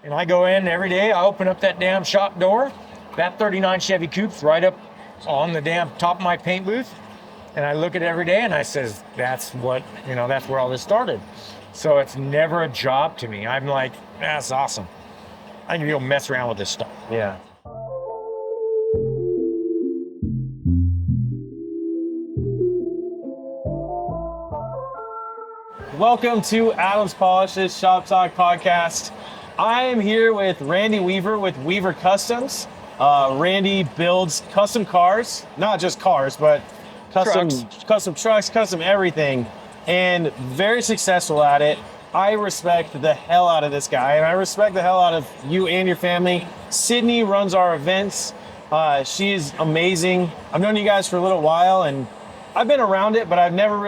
And I go in every day, I open up that damn shop door, that 39 Chevy Coupe's right up on the damn top of my paint booth. And I look at it every day and I says, that's what, that's where all this started. So it's never a job to me. I'm like, that's awesome. I can go mess around with this stuff. Yeah. Welcome to Adams Polish's Shop Talk podcast. I am here with Randy Weaver with Weaver Customs. Randy builds custom cars, not just cars, but custom trucks, custom everything, and very successful at it. I respect the hell out of this guy, and I respect the hell out of you and your family. Sydney runs our events. She is amazing. I've known you guys for a little while, and I've been around it, but I've never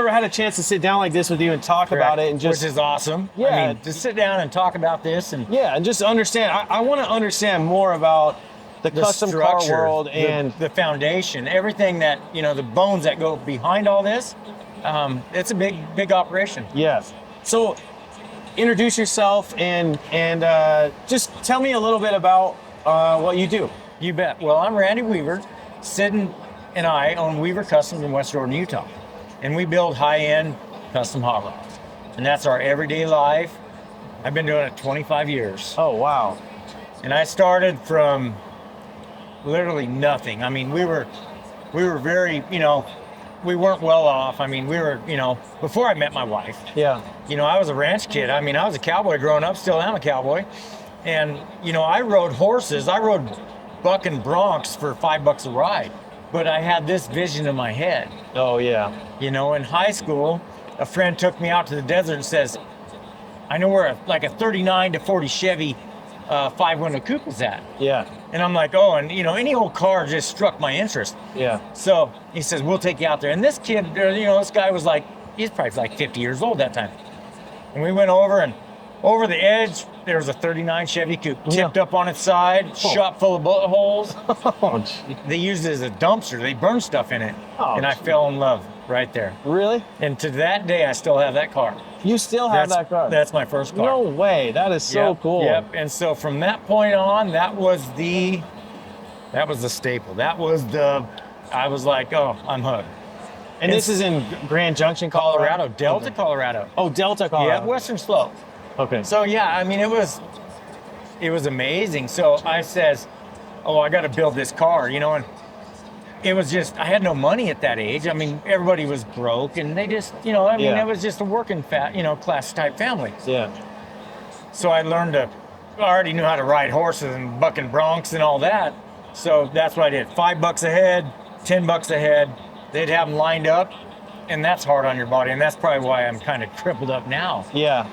had a chance to sit down like this with you and talk about it, and just, which is awesome. Yeah, I mean, to sit down and talk about this, and and just understand. I want to understand more about the custom structure, car world and the foundation, everything that the bones that go behind all this. It's a big operation. Yes. So, introduce yourself and just tell me a little bit about what you do. You bet. Well, I'm Randy Weaver. Sid and I own Weaver Customs in West Jordan, Utah. And we build high-end custom hot rods. And that's our everyday life. I've been doing it 25 years. Oh, wow. And I started from literally nothing. I mean, we were very, we weren't well off. I mean, we were, before I met my wife. Yeah. I was a ranch kid. I mean, I was a cowboy growing up, still am a cowboy. And, I rode horses. I rode buck and broncs for $5 a ride. But I had this vision in my head. Oh, yeah. In high school, a friend took me out to the desert and says, I know where a 39 to 40 Chevy 5-window coupe is at. Yeah. And I'm like, oh, and any old car just struck my interest. Yeah. So he says, we'll take you out there. And this kid, this guy was he's probably like 50 years old that time. And we went over, and over the edge, there was a 39 Chevy Coupe tipped up on its side, shot full of bullet holes. Oh, they used it as a dumpster. They burned stuff in it. And I fell in love right there. Really? And to that day, I still have that car. You still have that car? That's my first car. No way. That is so cool. Yep. And so from that point on, that was the staple. I was like, oh, I'm hooked. And this is in Grand Junction, Colorado? Delta, Colorado. Oh, Delta, Colorado. Yeah, Western Slope. Okay. So yeah, I mean, it was amazing. So I says, oh, I got to build this car, and it was just, I had no money at that age. I mean, everybody was broke, and they just, it was just a working class type family. Yeah. So I already knew how to ride horses and buck and broncs and all that. So that's what I did. $5 a head, $10 a head. They'd have them lined up, and that's hard on your body, and that's probably why I'm kind of crippled up now. Yeah.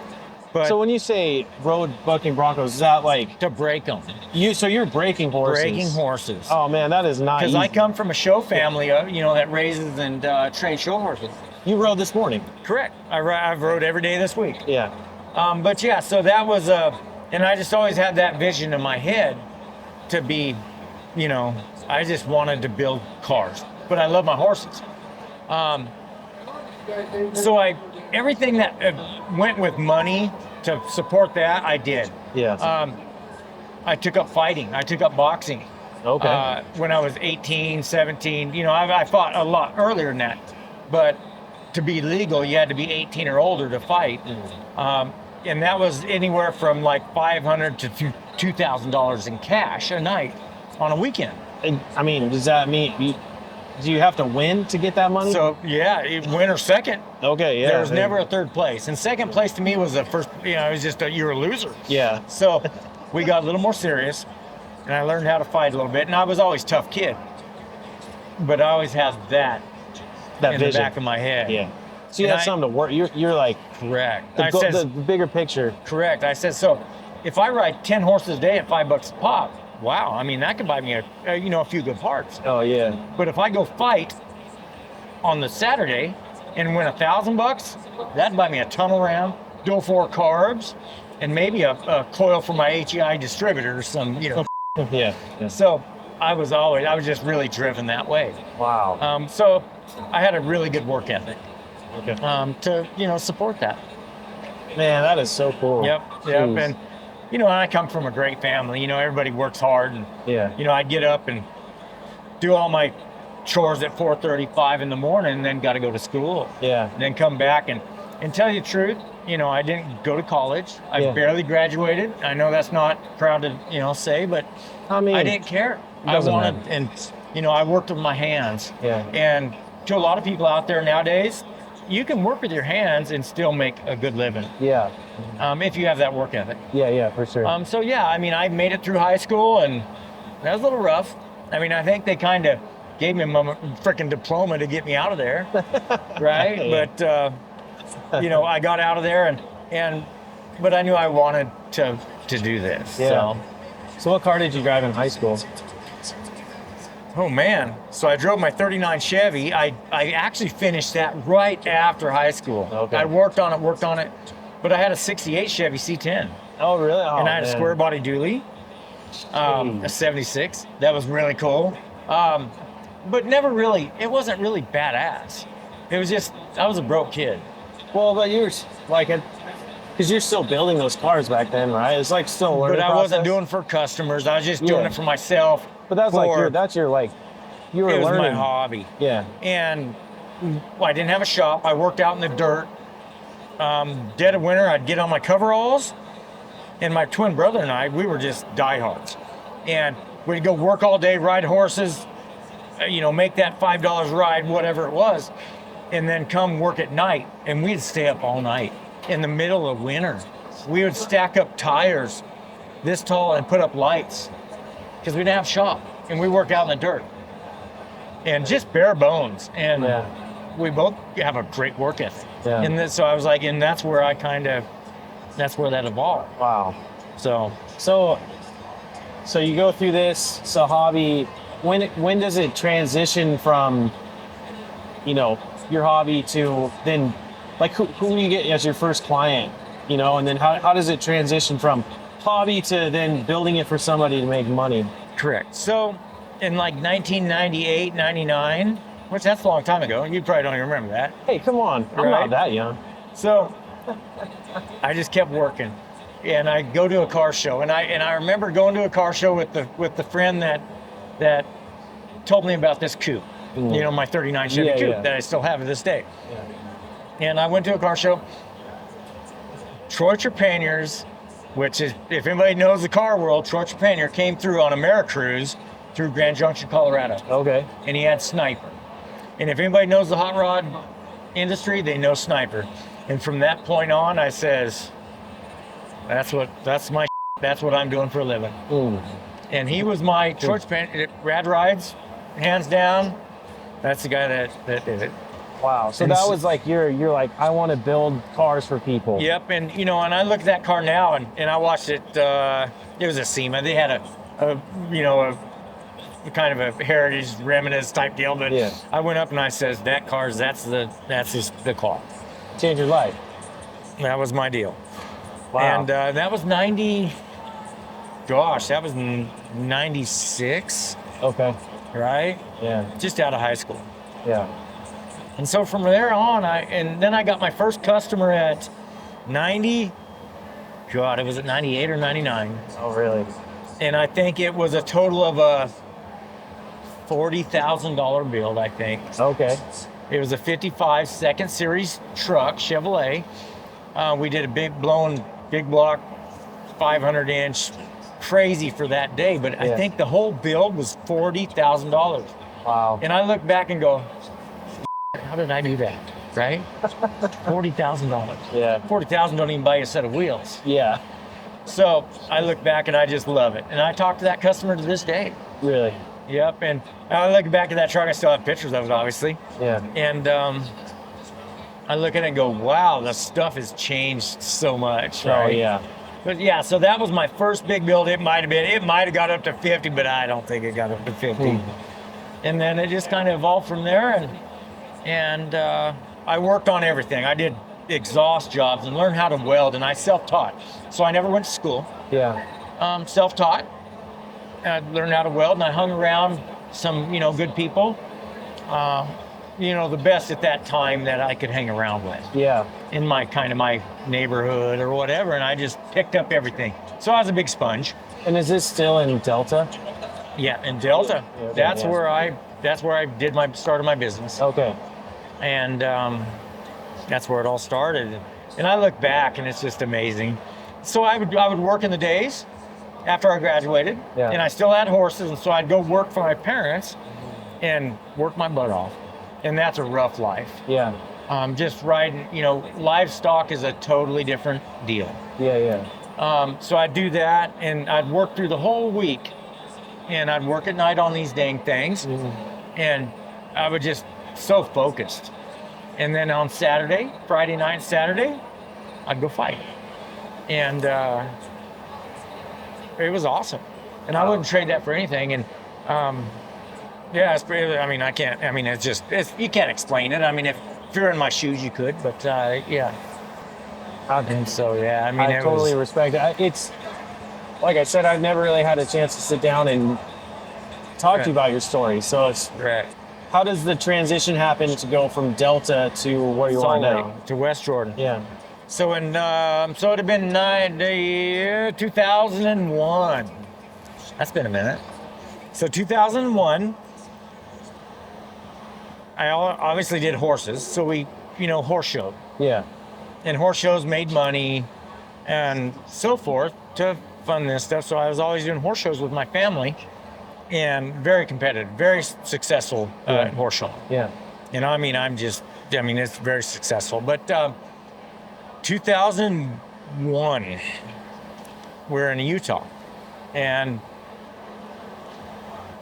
But so when you say road bucking broncos, is that like to break them? So you're breaking horses? Breaking horses. Oh man, that is not easy. Because I come from a show family, that raises and trains show horses. You rode this morning? Correct. I've rode every day this week. Yeah. But yeah, so that was and I just always had that vision in my head to be, I just wanted to build cars, but I love my horses. So everything that went with money to support that, I did. Yeah. I took up fighting. I took up boxing. Okay. When I was 18, 17. I fought a lot earlier than that. But to be legal, you had to be 18 or older to fight. And that was anywhere from like $500 to $2,000 in cash a night on a weekend. And, I mean, does that mean do you have to win to get that money? So yeah, win or second. Okay, yeah. There was never a third place, and second place to me was the first. It was just you're a loser. Yeah. So we got a little more serious, and I learned how to fight a little bit. And I was always a tough kid, but I always had that in vision. The back of my head. Yeah. So you had something to work. You're like correct. The bigger picture. Correct. I said so. If I ride 10 horses a day at $5 a pop. Wow, I mean, that could buy me a few good parts. Oh, yeah. But if I go fight on the Saturday and win $1,000, that'd buy me a tunnel ram, dual 4 carbs, and maybe a coil for my HEI distributor or some, Yeah. So I was just really driven that way. Wow. So I had a really good work ethic. Okay. To, support that. Man, that is so cool. Yep. Jeez. And I come from a great family. Everybody works hard, and Yeah. I'd get up and do all my chores at 4:35 in the morning, and then got to go to school. Yeah. And then come back and tell you the truth. I didn't go to college. I Yeah. barely graduated. I know that's not proud to say, but I mean, I didn't care. I doesn't wanted, matter. and I worked with my hands. Yeah. And to a lot of people out there nowadays, you can work with your hands and still make a good living. Yeah. If you have that work ethic. Yeah, for sure. So yeah, I made it through high school, and that was a little rough. I think they kind of gave me my freaking diploma to get me out of there, right? Yeah. But I got out of there, but I knew I wanted to do this. Yeah. So what car did you drive in high school? Oh man! So I drove my '39 Chevy. I actually finished that right after high school. Okay. I worked on it, but I had a '68 Chevy C10. Oh, really? Oh, And I had a man. square body dually, a 76. That was really cool. But it wasn't really badass. It was just, I was a broke kid. Well, but you were like, because you're still building those cars back then, right? It's like still a learning But I process. wasn't doing it for customers. I was just doing Yeah. it for myself. But that's you were It was learning. my hobby. Yeah. And I didn't have a shop. I worked out in the dirt. Dead of winter, I'd get on my coveralls. And my twin brother and I, we were just diehards. And we'd go work all day, ride horses, make that $5 ride, whatever it was, and then come work at night. And we'd stay up all night in the middle of winter. We would stack up tires this tall and put up lights because we didn't have shop. And we worked out in the dirt. And just bare bones. And we both have a great work ethic. Yeah. And so I was like, and that's where that's where that evolved. Wow. So So you go through this hobby. When does it transition from, your hobby to then, like who do you get as your first client, and then how does it transition from hobby to then building it for somebody to make money? correct. So in like 1998, 99, which that's a long time ago. You probably don't even remember that. Hey, come on. I'm Right. not that young. So I just kept working, and I go to a car show, and I remember going to a car show with the friend that told me about this coupe, my '39 Chevy coupe that I still have to this day. Yeah. And I went to a car show. Troy Trepaniers, which is, if anybody knows the car world, Troy Trepanier came through on Americruise through Grand Junction, Colorado, Okay. and he had Sniper. And if anybody knows the hot rod industry, they know Sniper. And from that point on, I says, that's what I'm doing for a living. And he was my Troy Trepanier, Rad Rides, hands down. That's the guy that did it. Wow. So And that s- was like you're like, I want to build cars for people. Yep, and and I look at that car now, and I watched it. It was a SEMA. They had a kind of a heritage reminiscence type deal. But Yeah. I went up and I says, that's just the car. Change your life. That was my deal. Wow. And that was 90. Gosh, that was 96, Okay. right? Yeah. Just out of high school. Yeah. And so from there on, then I got my first customer at 90. God, it was at 98 or 99. Oh, really? And I think it was a total of a $40,000 build, I think. Okay. It was a 55 second series truck, Chevrolet. We did a big block, 500 inch, crazy for that day. But I Yeah. think the whole build was $40,000. Wow. And I look back and go, how did I do that? Right? $40,000. Yeah. $40,000 don't even buy you a set of wheels. Yeah. So I look back and I just love it. And I talk to that customer to this day. Really? Yep. And I look back at that truck. I still have pictures of it, obviously. Yeah. And I look at it and go, wow, the stuff has changed so much. Oh, Right? yeah. But yeah, so that was my first big build. It might have got up to 50, but I don't think it got up to 50. And then it just kind of evolved from there. And I worked on everything. I did exhaust jobs and learned how to weld, and I self-taught. So I never went to school. Yeah. Self-taught. I learned how to weld, and I hung around some, good people. the best at that time that I could hang around with Yeah. in my neighborhood or whatever. And I just picked up everything. So I was a big sponge. And is this still in Delta? Yeah, in Delta. Yeah, That's yeah. where I started my business. Okay. And that's where it all started. And I look back and it's just amazing. So I would work in the days after I graduated, Yeah. and I still had horses, and so I'd go work for my parents and work my butt off. And that's a rough life. Yeah. Just riding, livestock is a totally different deal. Yeah. So I'd do that, and I'd work through the whole week, and I'd work at night on these dang things, and I would just so focused. And then on Friday night, Saturday, I'd go fight. And it was awesome. And I wouldn't trade that for anything. And it's pretty, you can't explain it. I mean, if you're in my shoes, you could, but yeah. And so, yeah, I mean, I totally respect it. It's, like I said, I've never really had a chance to sit down and talk to you about your story. So it's, right. How does the transition happen to go from Delta to where you are now? To West Jordan. Yeah. So it'd have been 2001. That's been a minute. So 2001, I obviously did horses. So we, horse show. Yeah. And horse shows made money and so forth to fund this stuff. So I was always doing horse shows with my family, and very competitive, very successful horse show. Yeah. It's very successful. But 2001, we're in Utah, and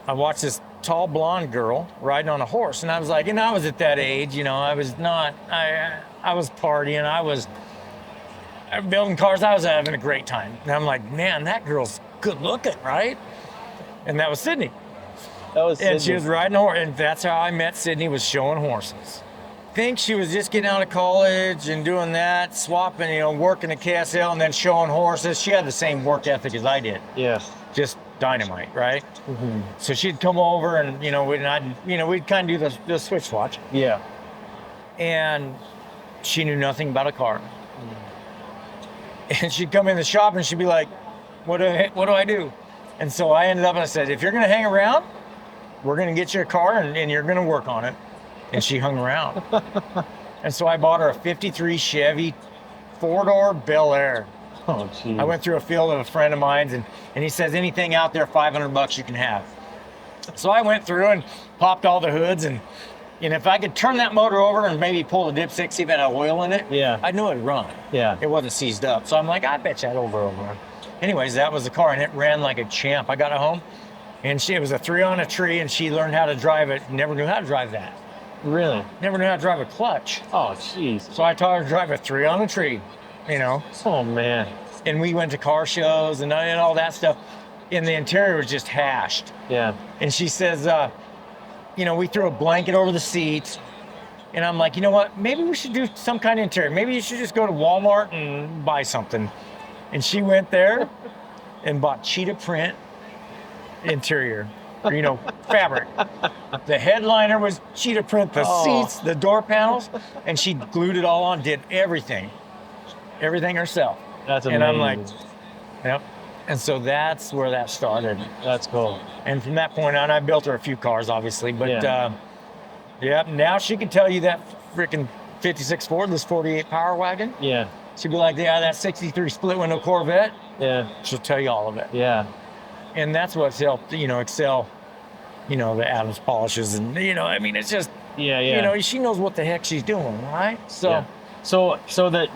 I watched this tall blonde girl riding on a horse, and I was like, I was at that age, I was partying, I was building cars, I was having a great time. And I'm like, man, that girl's good looking, right? And that was Sydney. And she was riding a horse, and that's how I met Sydney, was showing horses. I think she was just getting out of college and doing that, swapping, working at KSL and then showing horses. She had the same work ethic as I did. Yeah. Just dynamite, right? Mm-hmm. So she'd come over and, we'd kind of do the switch swatch. Yeah. And she knew nothing about a car. And she'd come in the shop and she'd be like, what do I do? And so I ended up and I said, if you're going to hang around, we're going to get you a car and you're going to work on it. And she hung around. And so I bought her a 53 Chevy 4-door Bel Air. Oh, geez. I went through a field of a friend of mine's and he says, anything out there, $500 you can have. So I went through and popped all the hoods, and if I could turn that motor over and maybe pull the dipstick, see if it had oil in it, yeah, I knew it'd run. Yeah. It wasn't seized up. So I'm like, I bet you I'd over. Anyways, that was the car, and it ran like a champ. I got it home, and it was a 3-on-a-tree, and she learned how to drive it. Never knew how to drive that. Really? Never knew how to drive a clutch. Oh, jeez. So I taught her to drive a 3-on-a-tree, Oh, man. And we went to car shows and all that stuff. And the interior was just hashed. Yeah. And she says, we threw a blanket over the seats. And I'm like, you know what? Maybe we should do some kind of interior. Maybe you should just go to Walmart and buy something. And she went there and bought cheetah print interior, fabric. The headliner was cheetah print, the seats, the door panels, and she glued it all on, did everything herself. That's amazing. And I'm like, yep. And so that's where that started. That's cool. And from that point on, I built her a few cars, obviously, but now she can tell you that freaking 56 Ford, this 48 Power Wagon. Yeah. She'd be like, yeah, that 63 split window Corvette. Yeah. She'll tell you all of it. Yeah. And that's what's helped, excel, the Adams polishes. And, it's just, she knows what the heck she's doing, right? So, yeah. So that,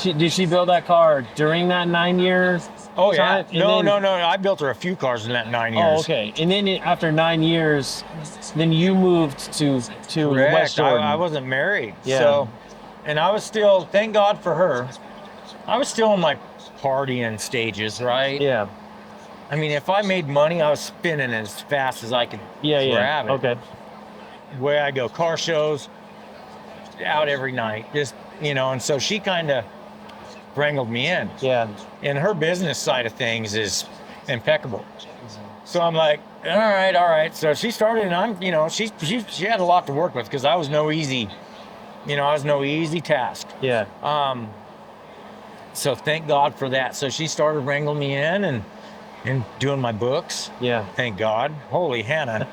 did she build that car during that 9 years? Oh, yeah. No. I built her a few cars in that 9 years. Oh, okay. And then after 9 years, then you moved to Correct. West Jordan. I wasn't married. Yeah. So, and I was still, thank God for her, I was still in my partying stages, right? Yeah. I mean, if I made money, I was spinning as fast as I could grab it. Okay. Where I go, car shows, out every night, just, and so she kind of wrangled me in. Yeah. And her business side of things is impeccable. So I'm like, all right. So she started, and I'm, she had a lot to work with because I was no easy task. Yeah. So thank God for that. So she started wrangling me in and doing my books. Yeah. Thank God. Holy Hannah.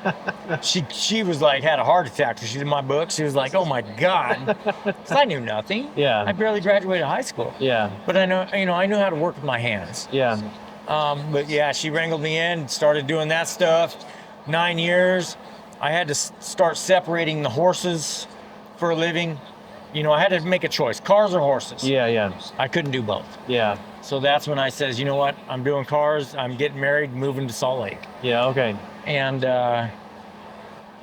she was like, had a heart attack when she did my books. She was like, oh my God. Because I knew nothing. Yeah. I barely graduated high school. Yeah. But I knew how to work with my hands. Yeah. But yeah, she wrangled me in, started doing that stuff. 9 years. I had to start separating the horses for a living. I had to make a choice, cars or horses. Yeah, yeah. I couldn't do both. Yeah. So that's when I says, you know what, I'm doing cars, I'm getting married, moving to Salt Lake. Yeah, okay. And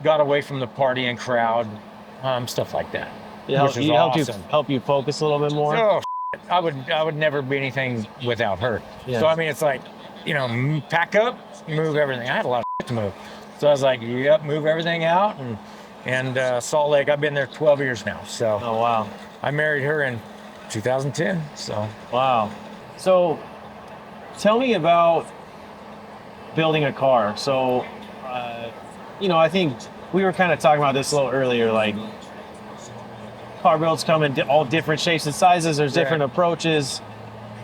got away from the partying crowd, stuff like that. Yeah, which was awesome. help you focus a little bit more? Oh, I would never be anything without her. Yeah. So I mean, it's like, pack up, move everything. I had a lot of to move. So I was like, yep, move everything out. And Salt Lake, I've been there 12 years now. So Oh, wow. I married her in 2010. So Wow. So tell me about building a car. So, I think we were kind of talking about this a little earlier, like car builds come in all different shapes and sizes. There's different approaches.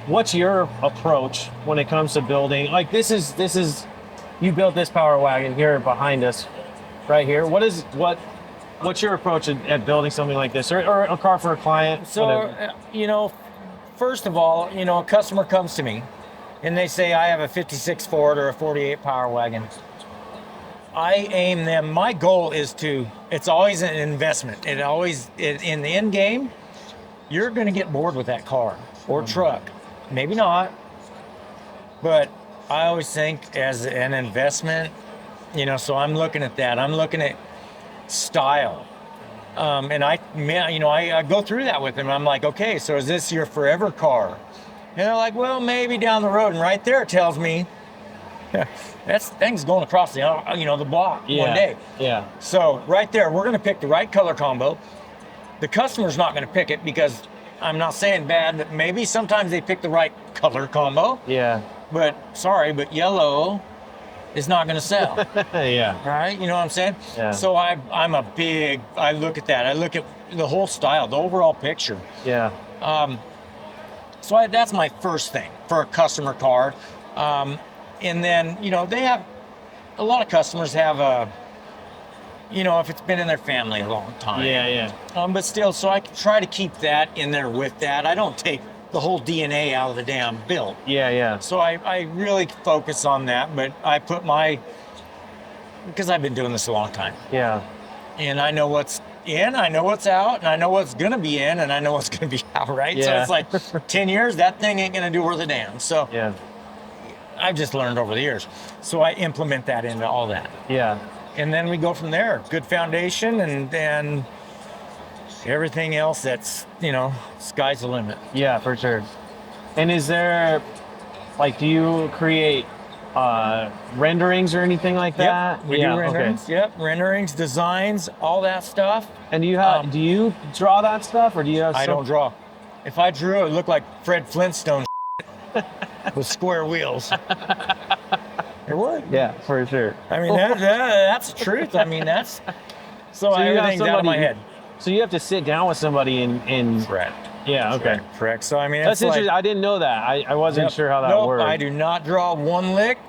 What's your approach when it comes to building? Like this is, you built this power wagon here behind us, right here. What's your approach at building something like this, or a car for a client? So, first of all, a customer comes to me and they say, I have a 56 Ford or a 48 Power Wagon. I aim them, my goal is it's always an investment. In the end game, you're going to get bored with that car or truck. Maybe not, but I always think as an investment, so I'm looking at that. I'm looking at style. And I go through that with them. I'm like, okay, so is this your forever car? And they're like, well, maybe down the road. And right there it tells me that thing's going across the block one day. Yeah. So right there, we're going to pick the right color combo. The customer's not going to pick it because I'm not saying bad, but maybe sometimes they pick the right color combo. Yeah. But sorry, but yellow is not going to sell. Yeah. Right? You know what I'm saying? Yeah. So I look at that. I look at the whole style, the overall picture. Yeah. So that's my first thing for a customer car. And then, they have, a lot of customers have if it's been in their family a long time. Yeah, yeah. But still, so I try to keep that in there with that. I don't take the whole DNA out of the damn build. Yeah, yeah. So I really focus on that, but I put because I've been doing this a long time. Yeah. And I know what's in, I know what's out, and I know what's going to be in, and I know what's going to be out, right? Yeah. So it's like 10 years, that thing ain't going to do worth a damn. So Yeah. I've just learned over the years. So I implement that into all that. Yeah. And then we go from there. Good foundation, and then everything else that's, sky's the limit. Yeah, for sure. And is there, do you create renderings or anything like that? Yep, we do renderings. Okay. Yep, renderings, designs, all that stuff. And do you draw that stuff, or do you have? I don't draw. If I drew, it would look like Fred Flintstone with square wheels. It would. Yeah, for sure. I mean, that's the truth. I mean, that's so everything's out of my head. So you have to sit down with somebody and Correct. Yeah, okay. Correct. So I mean, that's interesting. I didn't know that. I wasn't sure how that worked. I do not draw one lick.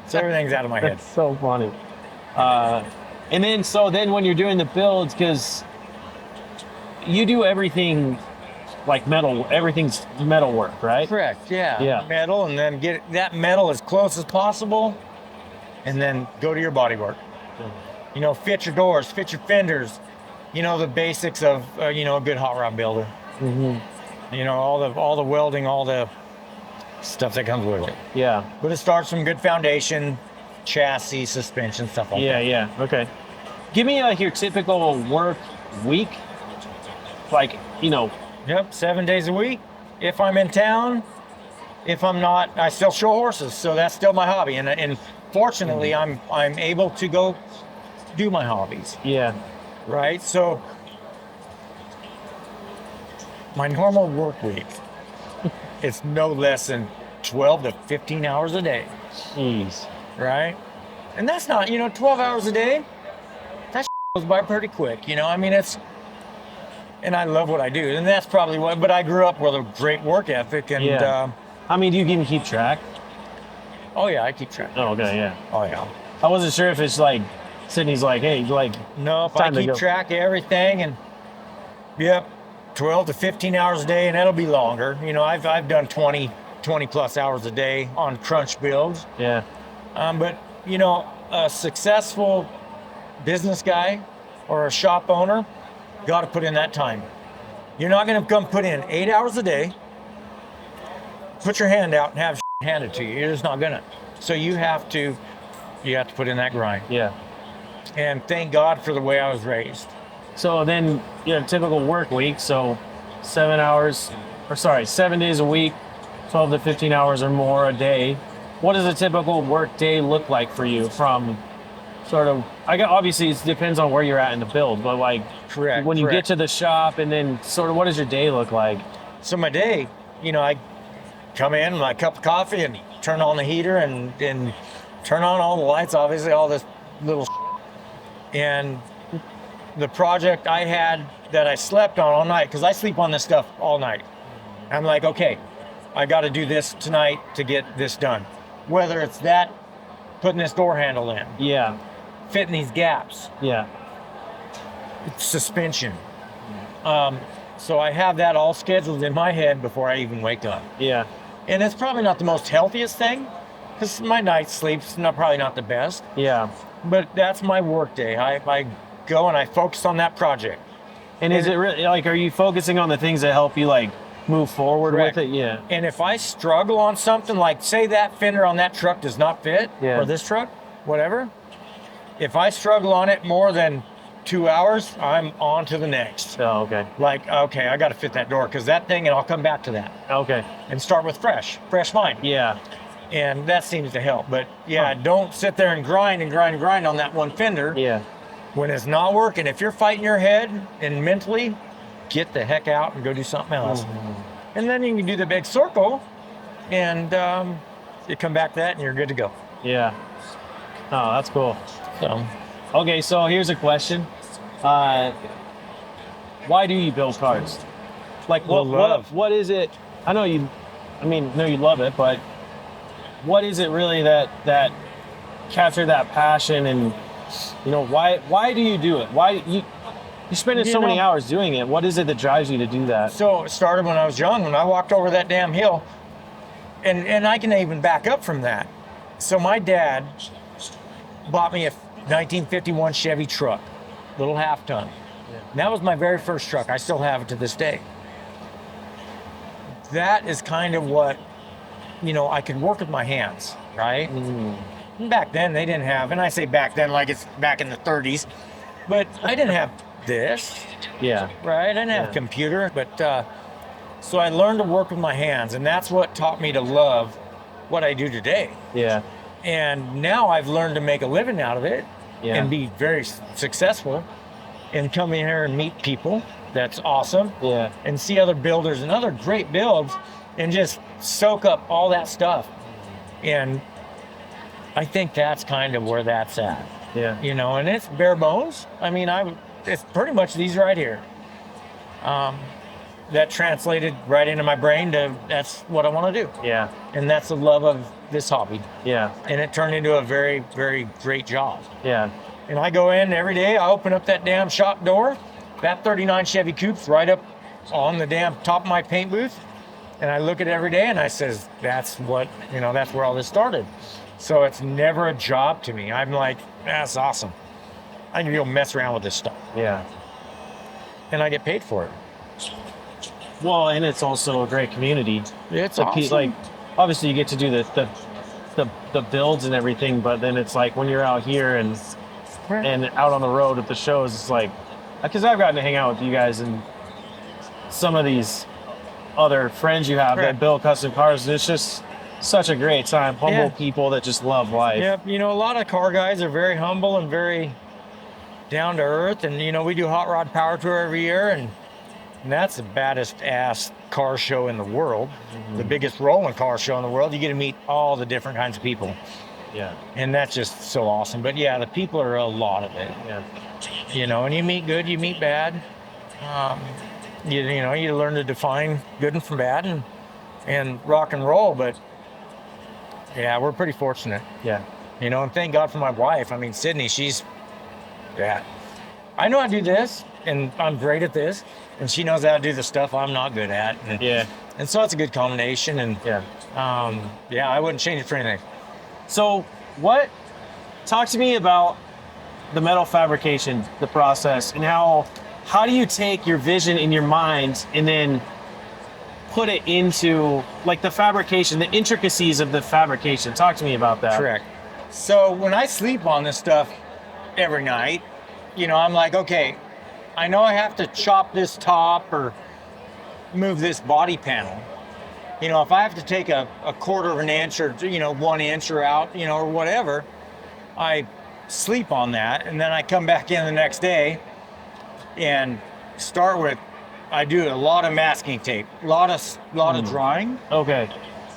So everything's out of my head. That's so funny. And then when you're doing the builds, because you do everything like metal, everything's metal work, right? Correct. Yeah. Yeah. Metal, and then get that metal as close as possible, and then go to your body work. Fit your doors, fit your fenders. The basics of a good hot rod builder. Mm-hmm. All the welding, all the stuff that comes with it. Yeah. But it starts from good foundation, chassis, suspension, stuff like that. Yeah. Okay. Give me your typical work week. Yep, 7 days a week. If I'm in town, if I'm not, I still show horses, so that's still my hobby. And fortunately, I'm able to go do my hobbies. Yeah. Right? So my normal work week, it's no less than 12 to 15 hours a day, Jeez. right? And that's not, 12 hours a day, that goes by pretty quick, I mean, and I love what I do. And that's probably but I grew up with a great work ethic. And Yeah. I mean, do you even keep track? oh yeah, I keep track. Oh, okay, yeah. Oh yeah. I wasn't sure if it's like Sydney's like, hey, like, Nope, I time to keep go. track of everything. And yep, 12 to 15 hours a day, and that'll be longer. I've done 20 plus hours a day on crunch builds. Yeah. But a successful business guy or a shop owner got to put in that time. You're not going to come put in 8 hours a day, put your hand out and have handed to you. You're just not gonna. So you have to put in that grind. Yeah. And thank God for the way I was raised. So then, typical work week. So 7 days a week, 12 to 15 hours or more a day. What does a typical work day look like for you from sort of, obviously it depends on where you're at in the build, but like Correct. when you get to the shop and then sort of what does your day look like? So my day, I come in, my cup of coffee, and turn on the heater and turn on all the lights, obviously, all this little and the project I had that I slept on all night, because I sleep on this stuff all night. I'm like, okay, I got to do this tonight to get this done. Whether it's that, putting this door handle in, Yeah. fitting these gaps, Yeah. suspension. So I have that all scheduled in my head before I even wake up. Yeah. And it's probably not the most healthiest thing, because my night sleep's probably not the best, Yeah. but that's my work day. I go and I focus on that project. And is it really like, are you focusing on the things that help you like move forward Correct. with it? Yeah. And if I struggle on something, like say that fender on that truck does not fit, Yeah. or this truck, whatever, if I struggle on it more than 2 hours, I'm on to the next. Oh, okay. Like, okay, I got to fit that door, because that thing, and I'll come back to that Okay. and start with fresh mind. Yeah. And that seems to help. But yeah, don't sit there and grind on that one fender Yeah. when it's not working. If you're fighting your head and mentally, get the heck out and go do something else. And then you can do the big circle, and you come back to that and you're good to go. Yeah. Oh, that's cool. So Okay, so here's a question. Why do you build cars? Like what is it? I know you love it, but what is it really that captured that passion, and why do you do it? Why you're spending so many hours doing it? What is it that drives you to do that? So it started when I was young, when I walked over that damn hill, and I can even back up from that. So my dad bought me a 1951 Chevy truck, little half ton. Yeah. And that was my very first truck. I still have it to this day. That is kind of what, I could work with my hands, right? And back then they didn't have, and I say back then like it's back in the 30s, but I didn't have this, Yeah. right? I didn't have a computer, but so I learned to work with my hands, and that's what taught me to love what I do today. Yeah. And now I've learned to make a living out of it Yeah. and be very successful and come in here and meet people. That's awesome. Yeah. And see other builders and other great builds and just soak up all that stuff. And I think that's kind of where that's at, Yeah. and it's bare bones. I mean, it's pretty much these right here. That translated right into my brain to that's what I want to do. Yeah. And that's the love of this hobby. Yeah. And it turned into a very, very great job. Yeah. And I go in every day, I open up that damn shop door, that 39 Chevy Coupe's right up on the damn top of my paint booth. And I look at it every day and I says, that's what, that's where all this started. So it's never a job to me. I'm like, that's awesome. I can go mess around with this stuff. Yeah. And I get paid for it. Well, and it's also a great community. It's Like, awesome. like obviously you get to do the builds and everything, but then it's like when you're out here and out on the road at the shows, it's like, because I've gotten to hang out with you guys and some of these other friends you have that build custom cars. And it's just such a great time. Humble people that just love life. Yep. A lot of car guys are very humble and very down to earth. And, we do Hot Rod Power Tour every year. And And that's the baddest ass car show in the world, the biggest rolling car show in the world. You get to meet all the different kinds of people. Yeah. And that's just so awesome. But yeah, the people are a lot of it. Yeah. You know, and you meet good, you meet bad. You know, you learn to define good and from bad and rock and roll. But yeah, we're pretty fortunate. Yeah. You know, and thank God for my wife. I mean, Sydney, I know how to do this, and I'm great at this, and she knows how to do the stuff I'm not good at. And so it's a good combination, and I wouldn't change it for anything. So talk to me about the metal fabrication, the process, and how do you take your vision in your mind and then put it into like the fabrication, the intricacies of the fabrication? Talk to me about that. Correct. So when I sleep on this stuff every night, you know, I'm like, okay, I know I have to chop this top or move this body panel. You know, if I have to take a quarter of an inch or, you know, 1 inch or out, you know, or whatever, I sleep on that. And then I come back in the next day and start with, I do a lot of masking tape, a lot of drawing. Okay.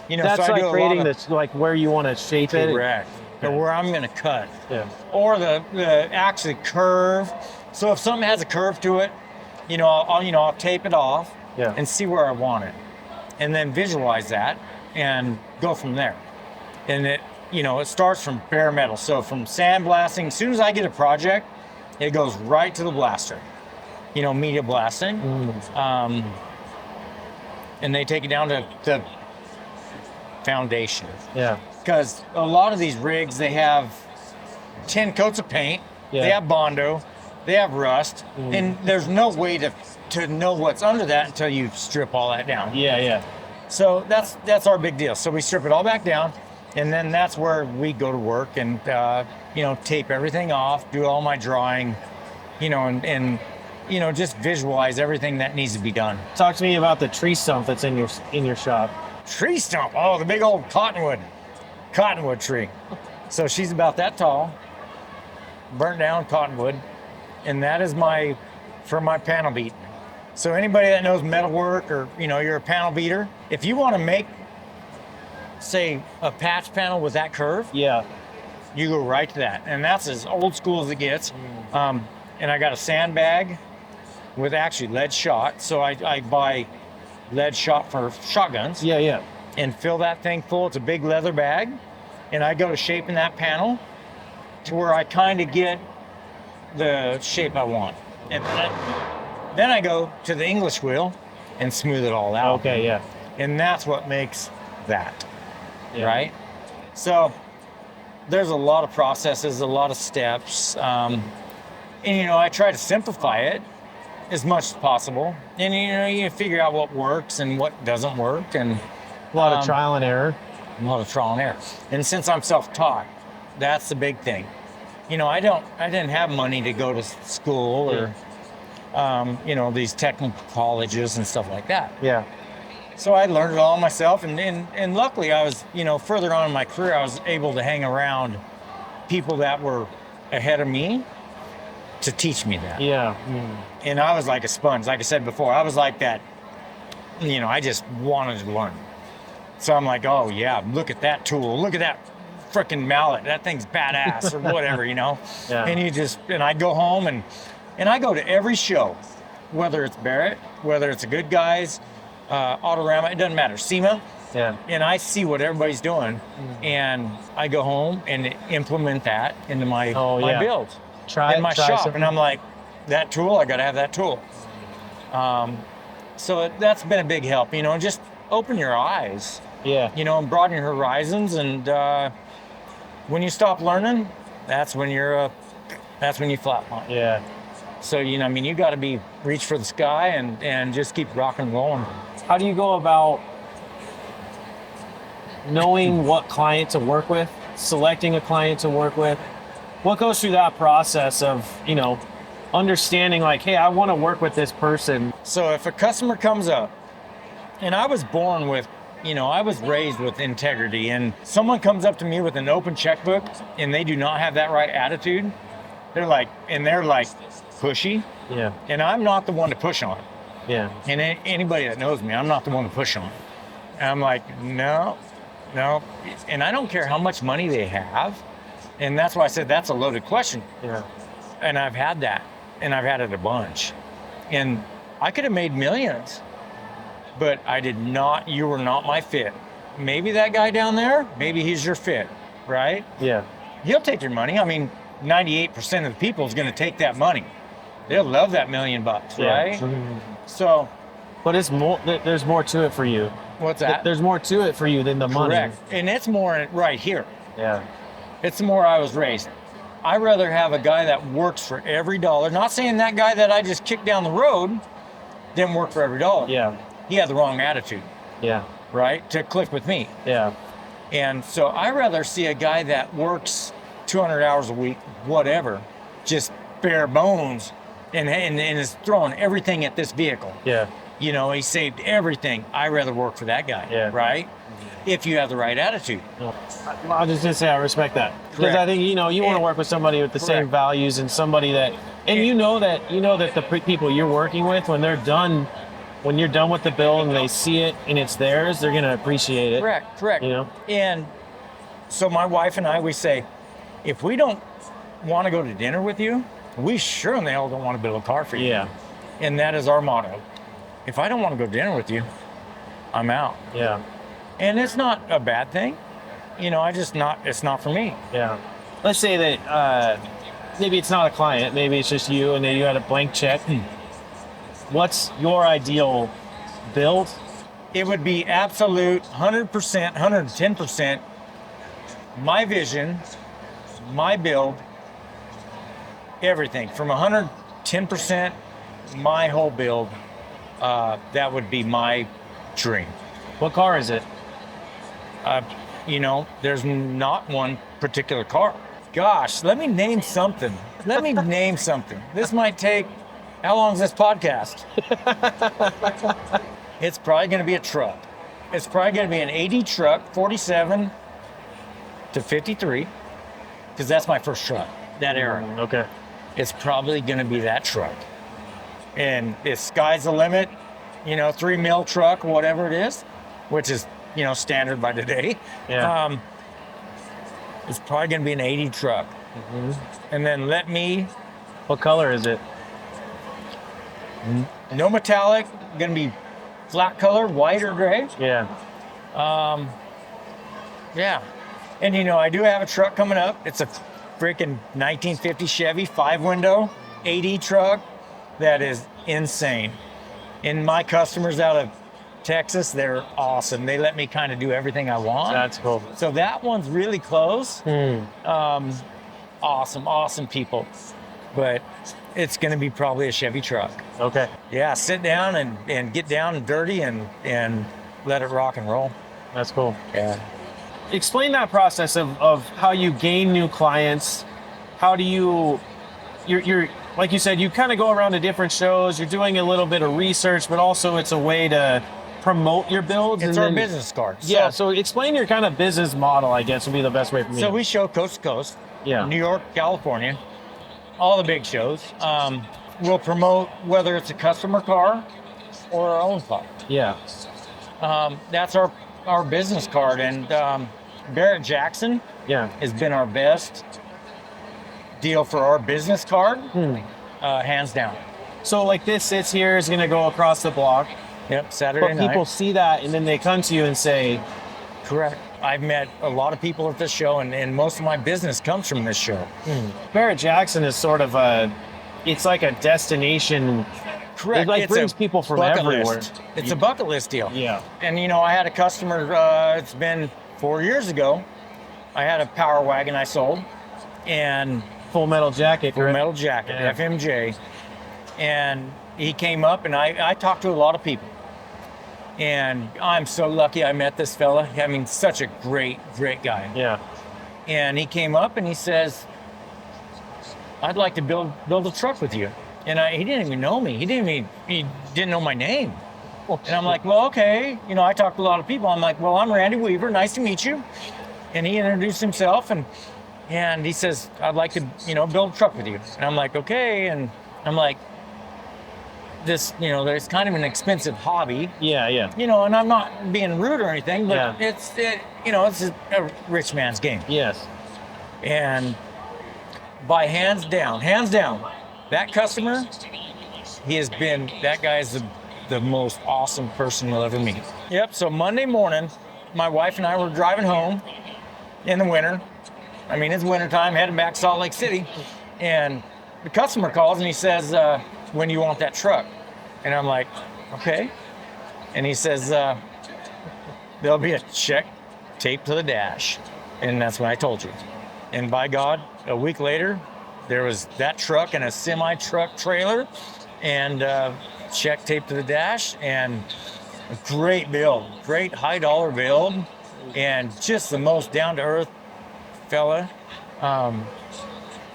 You know, that's so I like do creating this, like where you want to shape it. Correct. Or where I'm going to cut. Yeah. Or the actually curve. So if something has a curve to it, you know, I'll tape it off and see where I want it. And then visualize that and go from there. And it starts from bare metal. So from sandblasting, as soon as I get a project, it goes right to the blaster. You know, media blasting. And they take it down to the foundation. Yeah. Because a lot of these rigs, they have 10 coats of paint, they have Bondo, they have rust, and there's no way to know what's under that until you strip all that down. Yeah. So that's our big deal. So we strip it all back down, and then that's where we go to work and tape everything off, do all my drawing, and just visualize everything that needs to be done. Talk to me about the tree stump that's in your shop. Tree stump, oh, the big old cottonwood tree. So she's about that tall, burnt down cottonwood, and that is for my panel beat. So anybody that knows metalwork or, you're a panel beater, if you want to make, say, a patch panel with that curve, you go right to that. And that's as old school as it gets. And I got a sandbag with actually lead shot. So I buy lead shot for shotguns. Yeah. And fill that thing full. It's a big leather bag. And I go to shaping that panel to where I kind of get the shape I want. And then I go to the English wheel and smooth it all out. Okay, yeah. And that's what makes that, right? So there's a lot of processes, a lot of steps. And I try to simplify it as much as possible. And you figure out what works and what doesn't work, and a lot of trial and error. A lot of trial and error. And since I'm self-taught, that's the big thing. I didn't have money to go to school or these technical colleges and stuff like that. Yeah. So I learned it all myself, and luckily I was, further on in my career, I was able to hang around people that were ahead of me to teach me that. Yeah. And I was like a sponge. Like I said before, I was like that, I just wanted to learn. So I'm like, oh yeah, look at that tool. Look at that freaking mallet. That thing's badass or whatever, Yeah. And I go home and I go to every show, whether it's Barrett, whether it's a Good Guys, Autorama, it doesn't matter, SEMA. Yeah. And I see what everybody's doing, and I go home and implement that into my builds. Try in my try shop, something. and I'm like, that tool, I got to have that tool. So that's been a big help, just open your eyes, and broaden your horizons. And when you stop learning, that's when you flatline. Yeah. So, you got to reach for the sky and just keep rocking and rolling. How do you go about knowing what client to work with, selecting a client to work with? What goes through that process of, understanding like, hey, I want to work with this person? So if a customer comes up, and I was born with, I was raised with integrity, and someone comes up to me with an open checkbook and they do not have that right attitude, they're like pushy. Yeah. And I'm not the one to push on. Yeah. And anybody that knows me, I'm not the one to push on. And I'm like, no. And I don't care how much money they have. And that's why I said that's a loaded question. Yeah. And I've had that. And I've had it a bunch. And I could have made millions, but I did not, you were not my fit. Maybe that guy down there, maybe he's your fit, right? Yeah. He'll take your money. I mean, 98% of the people is going to take that money. They'll love that $1 million, right? So, but it's more. There's more to it for you. What's that? There's more to it for you than the money. Correct. And it's more right here. Yeah. It's the more I was raised. I'd rather have a guy that works for every dollar. Not saying that guy that I just kicked down the road didn't work for every dollar. Yeah. He had the wrong attitude. Yeah. Right? To click with me. Yeah. And so I'd rather see a guy that works 200 hours a week, whatever, just bare bones, and is throwing everything at this vehicle. Yeah. You know, he saved everything. I'd rather work for that guy, right? If you have the right attitude. I was just gonna say I respect that, because I think you want to work with somebody with the same values and somebody that, and you know that the people you're working with, when they're done, when you're done with the build and they see it and it's theirs, they're gonna appreciate it. Correct. You know. And so my wife and I, we say, if we don't want to go to dinner with you, we sure in the hell don't want to build a car for you. Yeah. And that is our motto. If I don't want to go to dinner with you, I'm out. Yeah. And it's not a bad thing. You know, it's not for me. Yeah. Let's say that maybe it's not a client, maybe it's just you, and then you had a blank check. What's your ideal build? It would be absolute 100%, 110%, my vision, my build, everything. From 110%, my whole build, that would be my dream. What car is it? You know, there's not one particular car. Gosh, let me name something. This might take, how long is this podcast? It's probably going to be a truck. It's probably going to be an 80 truck, 47 to 53, because that's my first truck, that era. Okay. It's probably going to be that truck. And the sky's the limit, you know, 3 mil truck, whatever it is, which is, you know, standard by today. Yeah. It's probably going to be an 80 truck. And then What color is it? No metallic, going to be flat color, white or gray. Yeah. Yeah. And, you know, I do have a truck coming up. It's a freaking 1950 Chevy 5-window 80 truck that is insane. And my customers out of Texas, they're awesome. They let me kind of do everything I want. That's cool. So that one's really close. Awesome people. But it's going to be probably a Chevy truck. Okay. Yeah, sit down and get down and dirty and let it rock and roll. That's cool. Yeah. Explain that process of how you gain new clients. How do you're like you said, you kind of go around to different shows. You're doing a little bit of research, but also it's a way to promote your builds. It's our business card. Yeah. So explain your kind of business model, I guess, would be the best way for me. So we show coast to coast. Yeah. New York, California, all the big shows. We'll promote whether it's a customer car or our own car. Yeah. That's our business card. And Barrett-Jackson has been our best deal for our business card, hands down. So like this sits here, is going to go across the block. Yep, Saturday night. People see that and then they come to you and say, correct. I've met a lot of people at this show, and most of my business comes from this show. Barrett-Jackson is sort of it's like a destination. Correct. It like it's brings people from everywhere. It's a bucket list deal. Yeah. And you know, I had a customer, it's been 4 years ago, I had a power wagon I sold, and Full Metal Jacket. Yeah. FMJ. And he came up, and I talked to a lot of people. And I'm so lucky I met this fella. I mean, such a great guy. Yeah. And he came up and he says, I'd like to build a truck with you. And he didn't even know me. He didn't know my name. And I'm like, well, okay. You know, I talked to a lot of people. I'm like, well, I'm Randy Weaver. Nice to meet you. And he introduced himself, and he says, I'd like to, build a truck with you. And I'm like, okay. And I'm like, there's kind of an expensive hobby. Yeah, yeah. And I'm not being rude or anything, but Yeah. it's a rich man's game. Yes. And by hands down, that customer, that guy is the most awesome person you'll ever meet. Yep. So Monday morning, my wife and I were driving home in the winter. I mean, it's wintertime, heading back to Salt Lake City. And the customer calls and he says, when do you want that truck? And I'm like, okay. And he says, there'll be a check taped to the dash. And that's when I told you. And by God, a week later, there was that truck and a semi-truck trailer and check taped to the dash, and a great build, great high dollar build, and just the most down-to-earth fella.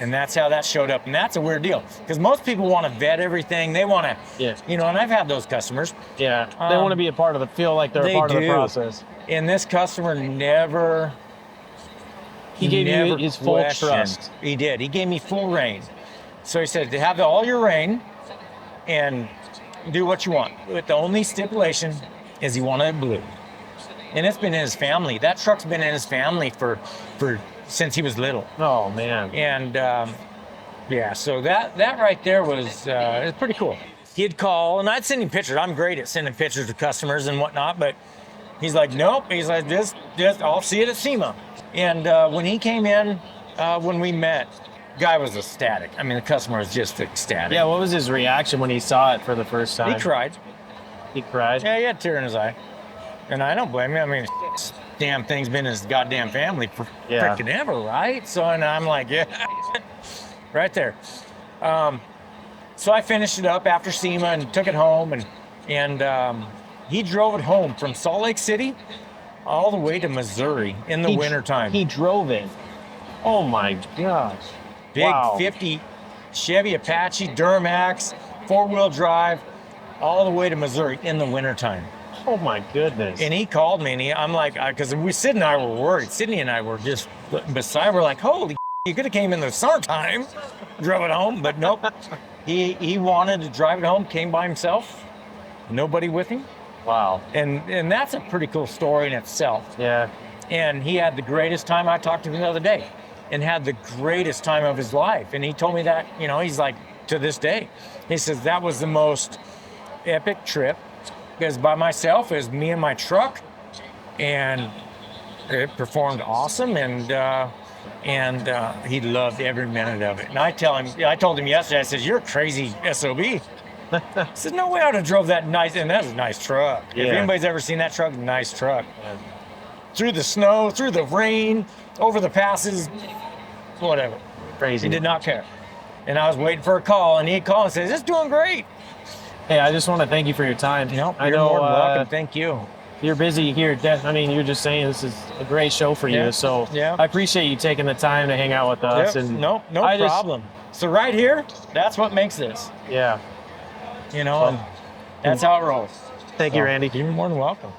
And that's how that showed up. And that's a weird deal because most people want to vet everything. They want to, and I've had those customers. Yeah, they want to be a part of feel like they're a part of the process. And this customer never, he gave you his full trust. He did. He gave me full reign. So he said, to have all your reign and do what you want. But the only stipulation is he wanted it blue. And it's been in his family. That truck's been in his family for since he was little. Oh man. And so that right there was it's pretty cool. He'd call and I'd send him pictures. I'm great at sending pictures to customers and whatnot, but he's like, nope. He's like, just I'll see it at SEMA. And when he came in, when we met, guy was ecstatic. I mean, the customer was just ecstatic. Yeah, what was his reaction when he saw it for the first time? He cried. He cried? Yeah, he had a tear in his eye. And I don't blame him. I mean, this damn thing's been in his goddamn family for freaking ever, right? So, and I'm like, yeah, right there. So I finished it up after SEMA and took it home, and he drove it home from Salt Lake City all the way to Missouri in the wintertime. He drove it. Oh my gosh. Big 50 Chevy Apache Duramax, 4-wheel drive, all the way to Missouri in the wintertime. Oh my goodness. And he called me, and I'm like, because Sid and I were worried. Sydney and I were just beside. We're like, holy, you could have came in the summertime, drove it home, but nope. He wanted to drive it home, came by himself, nobody with him. Wow. And that's a pretty cool story in itself. Yeah. And he had the greatest time. I talked to him the other day, and had the greatest time of his life. And he told me that, he's like, to this day, he says that was the most epic trip. Because by myself, it was me and my truck, and it performed awesome, and he loved every minute of it. And I told him yesterday, I said, you're a crazy SOB. I said, no way I would have drove that nice, and that's a nice truck. Yeah. If anybody's ever seen that truck, nice truck. Yeah. Through the snow, through the rain, over the passes, whatever. Crazy. He did not care. And I was waiting for a call, and he'd call and say, it's doing great. Hey, I just want to thank you for your time. You're more than welcome. Thank you. You're busy here. I mean, you're just saying this is a great show for you. So I appreciate you taking the time to hang out with us. Yep. And no problem. So right here, that's what makes this. Yeah. And that's how it rolls. Thank you, Randy. You're more than welcome.